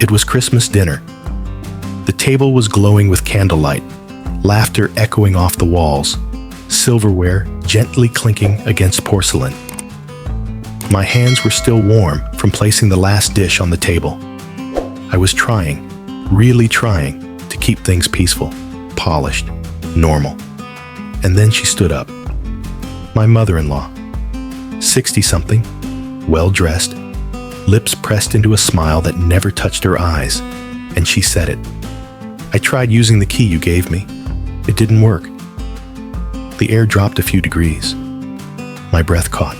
It was Christmas dinner. The table was glowing with candlelight, laughter echoing off the walls, silverware gently clinking against porcelain. My hands were still warm from placing the last dish on the table. I was trying, really trying, to keep things peaceful, polished, normal. And then she stood up. My mother-in-law, 60-something, well-dressed, lips pressed into a smile that never touched her eyes, and she said it. I tried using the key you gave me. It didn't work. The air dropped a few degrees. My breath caught.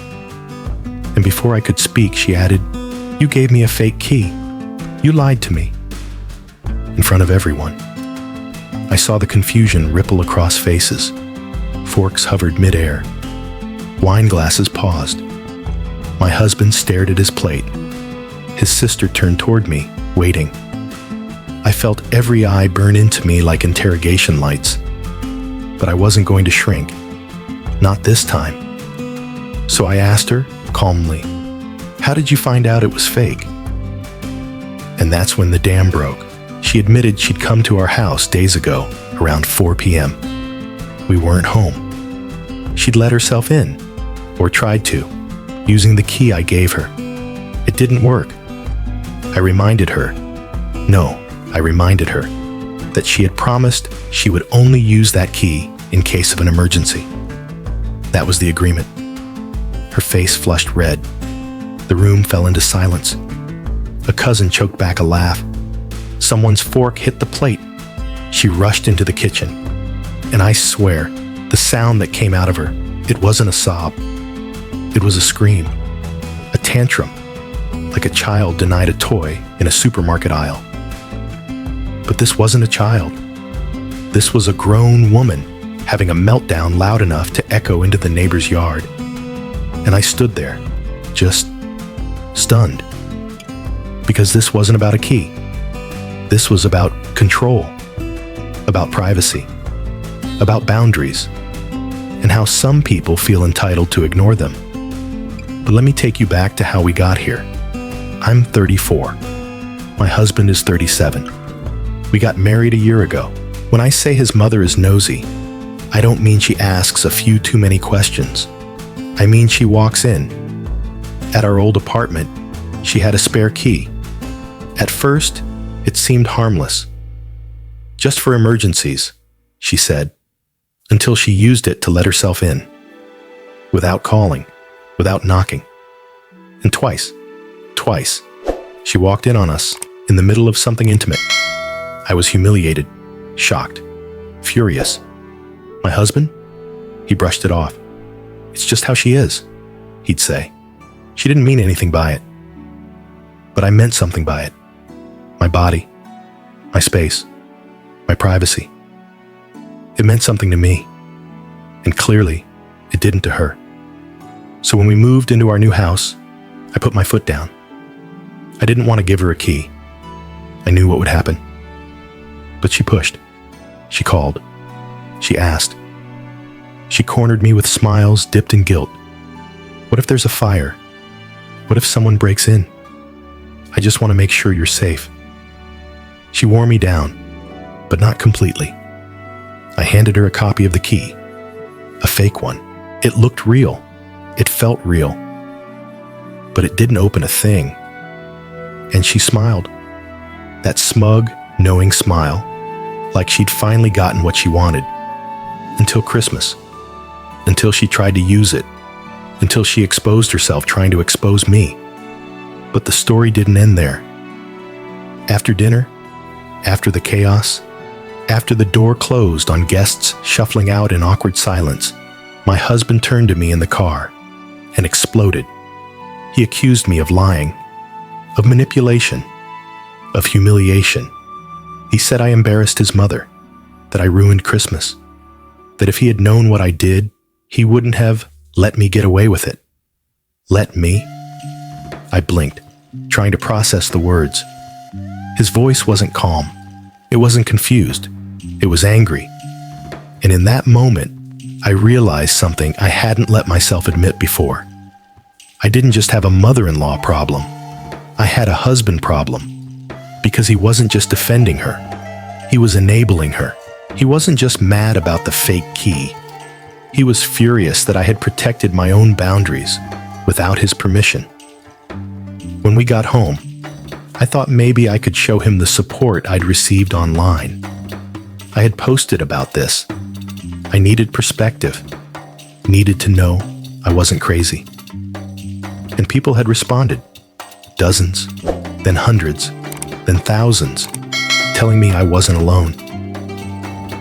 And before I could speak, she added, "You gave me a fake key. You lied to me." In front of everyone. I saw the confusion ripple across faces. Forks hovered midair. Wine glasses paused. My husband stared at his plate. His sister turned toward me, waiting. I felt every eye burn into me like interrogation lights. But I wasn't going to shrink. Not this time. So I asked her, calmly, "How did you find out it was fake?" And that's when the dam broke. She admitted she'd come to our house days ago, around 4 p.m. We weren't home. She'd let herself in, or tried to, using the key I gave her. It didn't work. I reminded her that she had promised she would only use that key in case of an emergency. That was the agreement. Her face flushed red. The room fell into silence. A cousin choked back a laugh. Someone's fork hit the plate. She rushed into the kitchen. And I swear, the sound that came out of her, it wasn't a sob. It was a scream. A tantrum. Like a child denied a toy in a supermarket aisle. But this wasn't a child. This was a grown woman having a meltdown loud enough to echo into the neighbor's yard. And I stood there, just stunned. Because this wasn't about a key. This was about control, about privacy, about boundaries, and how some people feel entitled to ignore them. But let me take you back to how we got here. I'm 34. My husband is 37. We got married a year ago. When I say his mother is nosy, I don't mean she asks a few too many questions. I mean she walks in. At our old apartment, she had a spare key. At first, it seemed harmless. Just for emergencies, she said, until she used it to let herself in. Without calling, without knocking. And twice, she walked in on us in the middle of something intimate. I was humiliated, shocked, furious. My husband? He brushed it off. "It's just how she is," he'd say. She didn't mean anything by it. But I meant something by it. My body, my space, my privacy. It meant something to me. And clearly, it didn't to her. So when we moved into our new house, I put my foot down. I didn't want to give her a key. I knew what would happen. But she pushed. She called. She asked. She cornered me with smiles dipped in guilt. What if there's a fire? What if someone breaks in? I just want to make sure you're safe. She wore me down, but not completely. I handed her a copy of the key, a fake one. It looked real. It felt real. But it didn't open a thing. And she smiled. That smug, knowing smile, like she'd finally gotten what she wanted. Until Christmas. Until she tried to use it. Until she exposed herself trying to expose me. But the story didn't end there. After dinner, after the chaos, after the door closed on guests shuffling out in awkward silence, my husband turned to me in the car and exploded. He accused me of lying, of manipulation, of humiliation. He said I embarrassed his mother, that I ruined Christmas, that if he had known what I did, he wouldn't have let me get away with it. Let me? I blinked, trying to process the words. His voice wasn't calm. It wasn't confused. It was angry. And in that moment, I realized something I hadn't let myself admit before. I didn't just have a mother-in-law problem. I had a husband problem. Because he wasn't just defending her, he was enabling her. He wasn't just mad about the fake key. He was furious that I had protected my own boundaries without his permission. When we got home, I thought maybe I could show him the support I'd received online. I had posted about this. I needed perspective, needed to know I wasn't crazy. And people had responded. Dozens, then hundreds, then thousands, telling me I wasn't alone.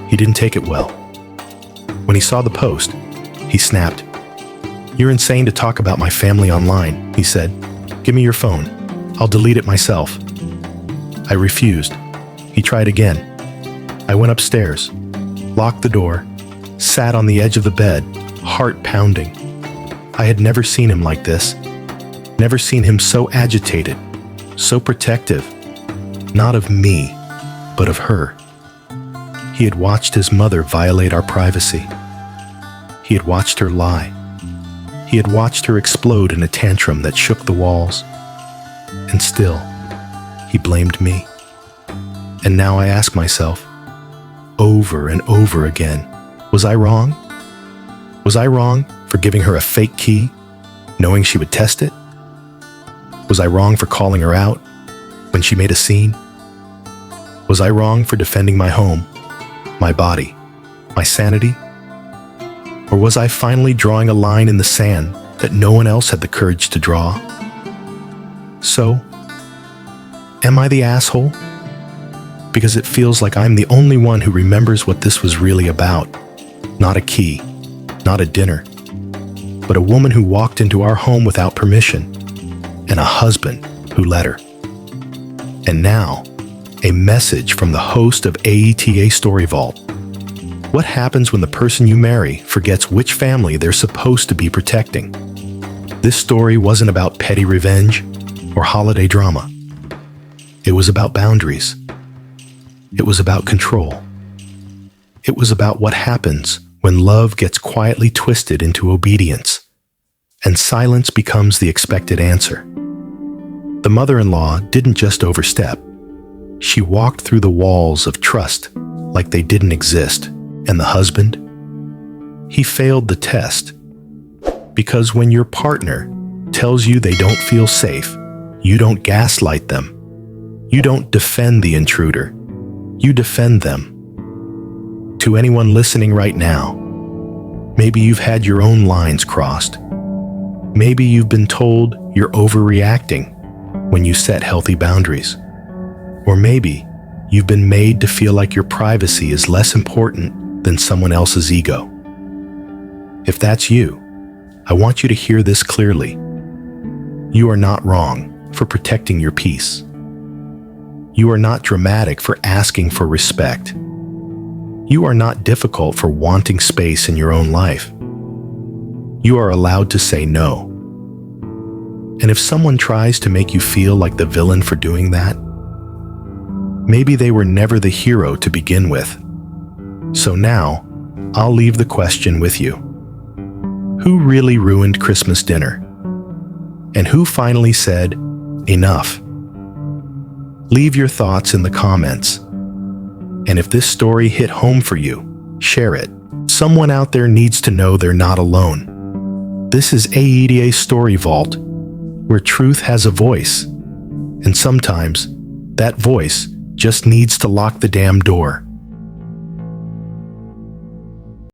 He didn't take it well. When he saw the post, he snapped. "You're insane to talk about my family online," he said. "Give me your phone. I'll delete it myself." I refused. He tried again. I went upstairs, locked the door, sat on the edge of the bed, heart pounding. I had never seen him like this. Never seen him so agitated, so protective, not of me, but of her. He had watched his mother violate our privacy. He had watched her lie. He had watched her explode in a tantrum that shook the walls. And still, he blamed me. And now I ask myself, over and over again, was I wrong? Was I wrong for giving her a fake key, knowing she would test it? Was I wrong for calling her out when she made a scene? Was I wrong for defending my home, my body, my sanity? Or was I finally drawing a line in the sand that no one else had the courage to draw? So, am I the asshole? Because it feels like I'm the only one who remembers what this was really about. Not a key, not a dinner, but a woman who walked into our home without permission, and a husband who let her. And now, a message from the host of AITA Story Vault. What happens when the person you marry forgets which family they're supposed to be protecting? This story wasn't about petty revenge or holiday drama. It was about boundaries. It was about control. It was about what happens when love gets quietly twisted into obedience, and silence becomes the expected answer. The mother-in-law didn't just overstep. She walked through the walls of trust like they didn't exist. And the husband? He failed the test. Because when your partner tells you they don't feel safe, you don't gaslight them. You don't defend the intruder. You defend them. To anyone listening right now, maybe you've had your own lines crossed. Maybe you've been told you're overreacting when you set healthy boundaries. Or maybe you've been made to feel like your privacy is less important than someone else's ego. If that's you, I want you to hear this clearly. You are not wrong for protecting your peace. You are not dramatic for asking for respect. You are not difficult for wanting space in your own life. You are allowed to say no. And if someone tries to make you feel like the villain for doing that, maybe they were never the hero to begin with. So now, I'll leave the question with you. Who really ruined Christmas dinner? And who finally said, enough? Leave your thoughts in the comments. And if this story hit home for you, share it. Someone out there needs to know they're not alone. This is AITA Story Vault, where truth has a voice. And sometimes, that voice just needs to lock the damn door.